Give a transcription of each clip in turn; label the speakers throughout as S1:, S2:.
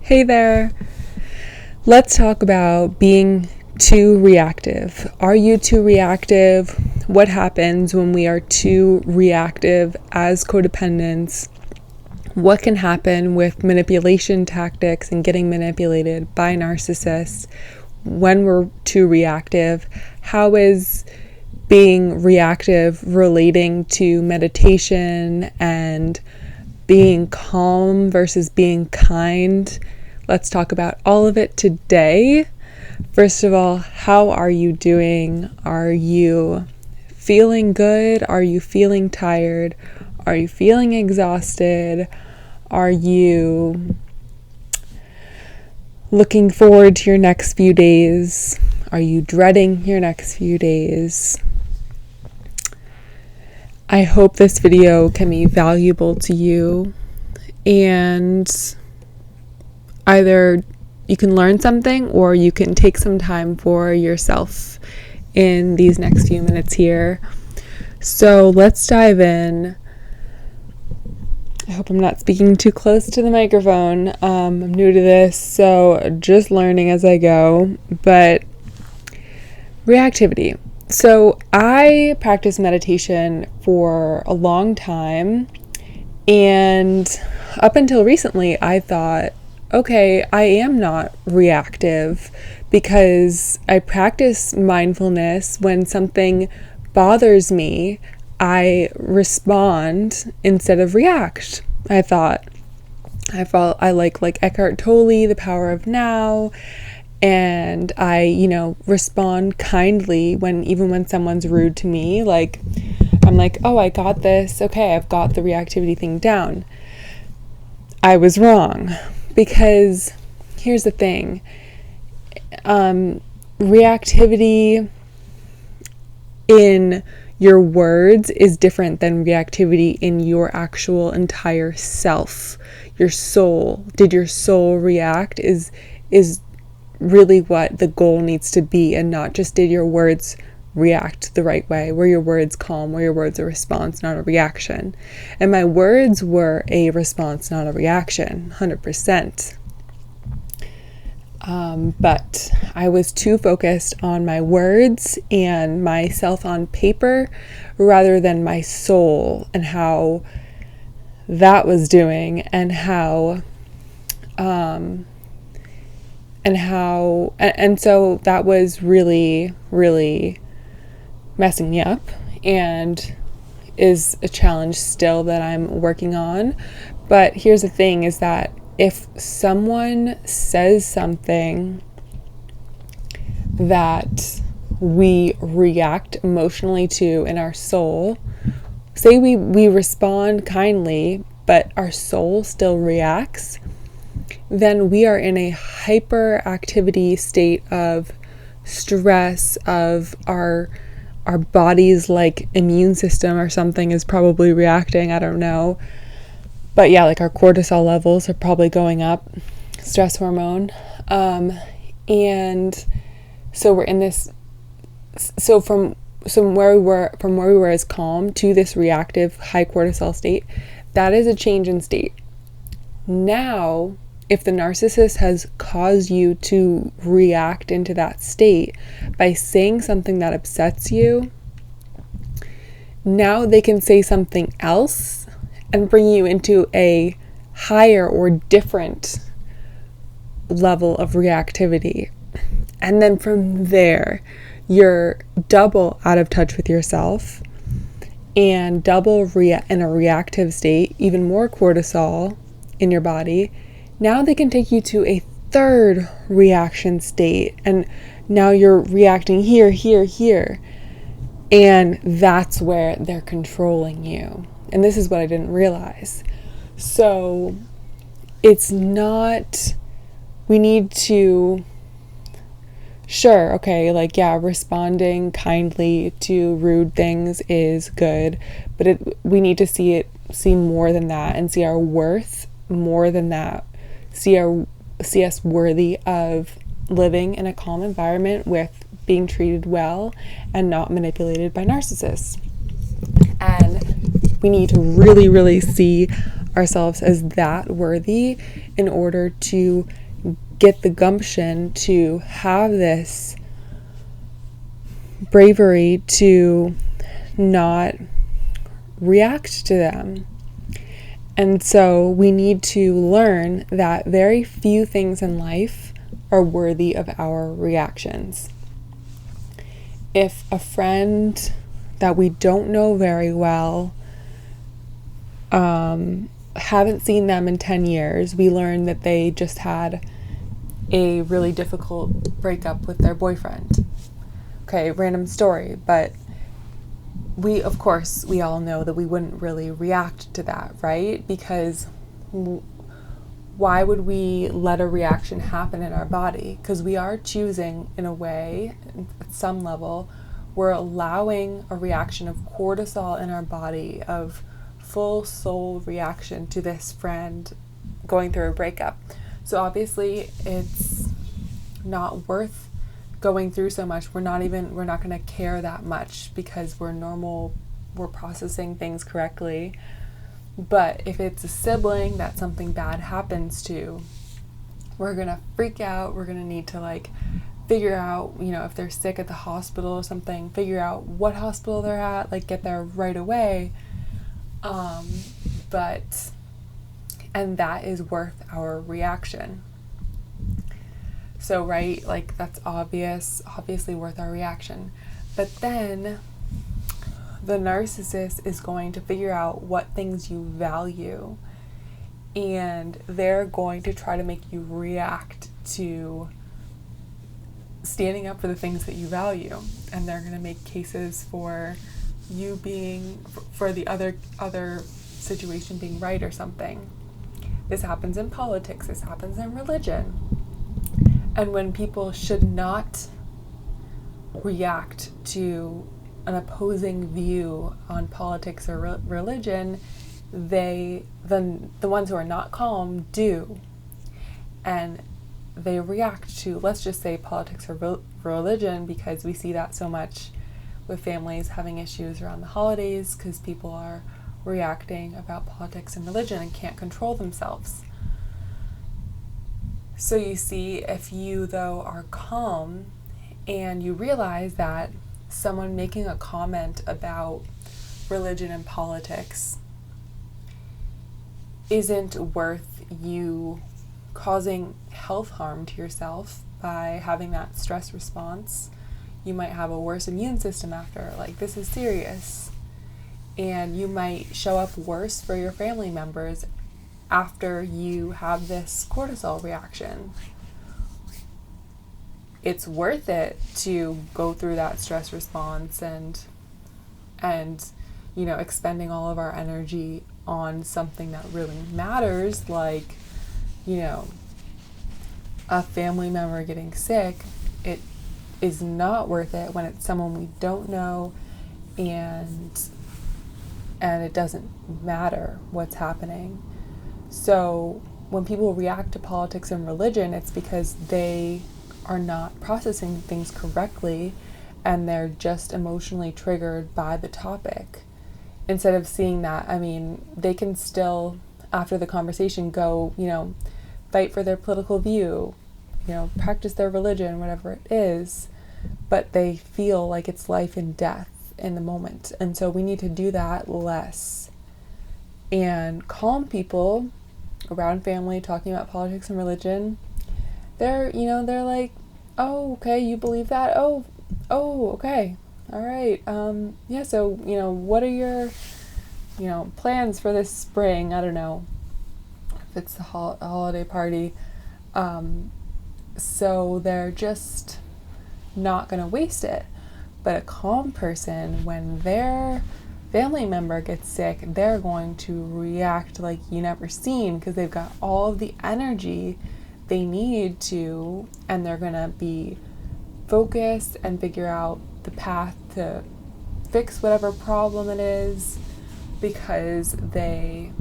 S1: Hey there. Let's talk about being too reactive. Are you too reactive? What happens when we are too reactive as codependents? What can happen with manipulation tactics and getting manipulated by narcissists when we're too reactive? How is being reactive relating to meditation and being calm versus being kind? Let's talk about all of it today. First of all, how are you doing? Are you feeling good? Are you feeling tired? Are you feeling exhausted? Are you looking forward to your next few days? Are you dreading your next few days? I hope this video can be valuable to you, and either you can learn something or you can take some time for yourself in these next few minutes here. So let's dive in. I hope I'm not speaking too close to the microphone. I'm new to this, so just learning as I go. But reactivity. So I practiced meditation for a long time, and up until recently I thought, okay, I am not reactive because I practice mindfulness. When something bothers me, I respond instead of react. I like Eckhart Tolle, The Power of Now, and I, respond kindly even when someone's rude to me. Like, I'm like, oh, I got this. Okay, I've got the reactivity thing down. I was wrong. Because here's the thing, reactivity in your words is different than reactivity in your actual entire self. Your soul, did your soul react is really what the goal needs to be, and not just did your words react the right way. Were your words calm? Were your words a response, not a reaction? And my words were a response, not a reaction, 100%. But I was too focused on my words and myself on paper rather than my soul and how that was doing, and so that was really, really messing me up, and is a challenge still that I'm working on. But here's the thing, is that if someone says something that we react emotionally to in our soul, say we respond kindly, but our soul still reacts, then we are in a hyperactivity state of stress, of our body's like immune system or something is probably reacting. I don't know. But yeah, like our cortisol levels are probably going up, stress hormone. And so we're in this, from where we were as calm to this reactive high cortisol state, that is a change in state. Now, if the narcissist has caused you to react into that state by saying something that upsets you, now they can say something else and bring you into a higher or different level of reactivity. And then from there, you're double out of touch with yourself and double in a reactive state, even more cortisol in your body. Now they can take you to a third reaction state, and now you're reacting here, here, here, and that's where they're controlling you. And this is what I didn't realize. So it's not, we need to, sure, okay, like, yeah, responding kindly to rude things is good, but we need to see more than that, and see our worth more than that. See us worthy of living in a calm environment with being treated well and not manipulated by narcissists. And we need to really, really see ourselves as that worthy in order to get the gumption to have this bravery to not react to them. And so we need to learn that very few things in life are worthy of our reactions. If a friend that we don't know very well, haven't seen them in 10 years, we learn that they just had a really difficult breakup with their boyfriend. Okay, random story, but we all know that we wouldn't really react to that, right? Because why would we let a reaction happen in our body? Because we are choosing, in a way, at some level, we're allowing a reaction of cortisol in our body, of full soul reaction to this friend going through a breakup. So obviously it's not worth going through so much. We're not going to care that much because we're processing things correctly. But if it's a sibling that something bad happens to, we're going to freak out. We're going to need to figure out, if they're sick at the hospital or something, figure out what hospital they're at, get there right away. And that is worth our reaction. So, right, that's obviously worth our reaction. But then the narcissist is going to figure out what things you value, and they're going to try to make you react to standing up for the things that you value. And they're going to make cases for you being, for the other situation being right or something. This happens in politics. This happens in religion. And when people should not react to an opposing view on politics or religion, the ones who are not calm do. And they react to, let's just say, politics or religion, because we see that so much with families having issues around the holidays because people are reacting about politics and religion and can't control themselves. So you see, if you, though, are calm and you realize that someone making a comment about religion and politics isn't worth you causing health harm to yourself by having that stress response, you might have a worse immune system after. This is serious. And you might show up worse for your family members after you have this cortisol reaction. It's worth it to go through that stress response and expending all of our energy on something that really matters, a family member getting sick. It is not worth it when it's someone we don't know and it doesn't matter what's happening. So when people react to politics and religion, it's because they are not processing things correctly and they're just emotionally triggered by the topic. Instead of seeing that, they can still, after the conversation, go, fight for their political view, practice their religion, whatever it is, but they feel like it's life and death in the moment. And so we need to do that less. And calm people around family talking about politics and religion, they're like, oh, okay, you believe that? Oh, okay. All right. Yeah, so, what are your, plans for this spring? I don't know if it's a holiday party. So they're just not going to waste it. But a calm person, when their family member gets sick, they're going to react like you never seen because they've got all of the energy they need to, and they're going to be focused and figure out the path to fix whatever problem it is because they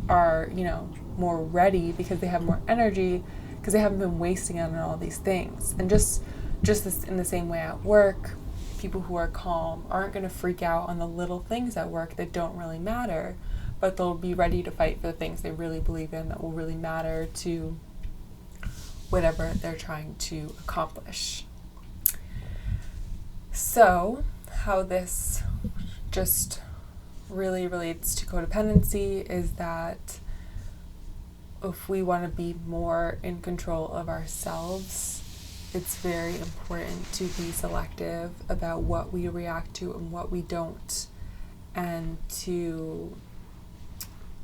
S1: are, more ready because they have more energy because they haven't been wasting it on all these things. And just this, in the same way at work, people who are calm aren't going to freak out on the little things at work that don't really matter, but they'll be ready to fight for the things they really believe in that will really matter to whatever they're trying to accomplish. So, how this just really relates to codependency is that if we want to be more in control of ourselves, it's very important to be selective about what we react to and what we don't, and to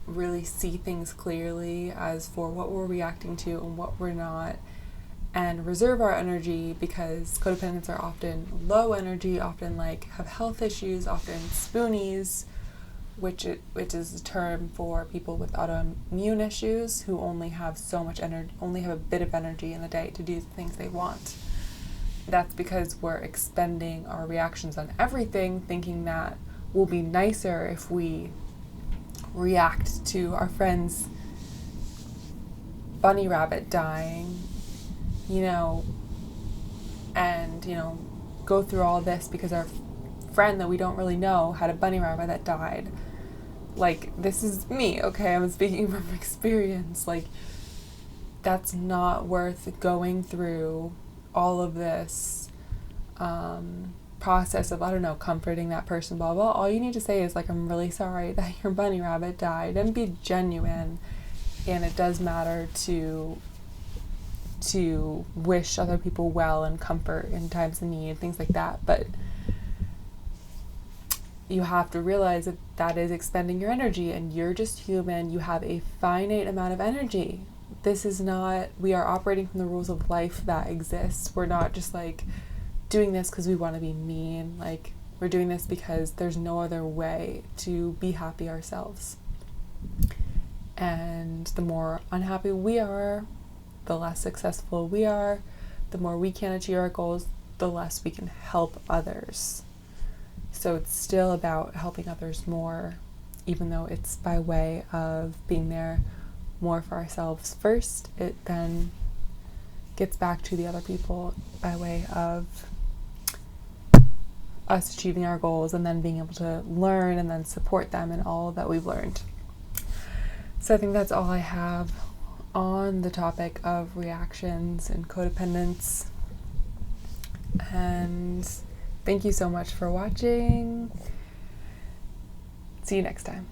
S1: really see things clearly as for what we're reacting to and what we're not, and reserve our energy, because codependents are often low energy, often have health issues, often spoonies, which is a term for people with autoimmune issues who only have so much energy, only have a bit of energy in the day to do the things they want. That's because we're expending our reactions on everything, thinking that we'll be nicer if we react to our friend's bunny rabbit dying, and, go through all this because our friend that we don't really know had a bunny rabbit that died. This is me, okay? I'm speaking from experience. That's not worth going through all of this process of, comforting that person, blah, blah. All you need to say is, I'm really sorry that your bunny rabbit died, and be genuine. And it does matter to wish other people well and comfort in times of need, things like that. But you have to realize that is expending your energy, and you're just human. You have a finite amount of energy. This is not, we are operating from the rules of life that exists. We're not just doing this because we want to be mean. We're doing this because there's no other way to be happy ourselves. And the more unhappy we are, the less successful we are, the more we can achieve our goals, the less we can help others. So it's still about helping others more, even though it's by way of being there more for ourselves first. It then gets back to the other people by way of us achieving our goals and then being able to learn and then support them in all that we've learned. So I think that's all I have on the topic of reactions and codependence. And thank you so much for watching. See you next time.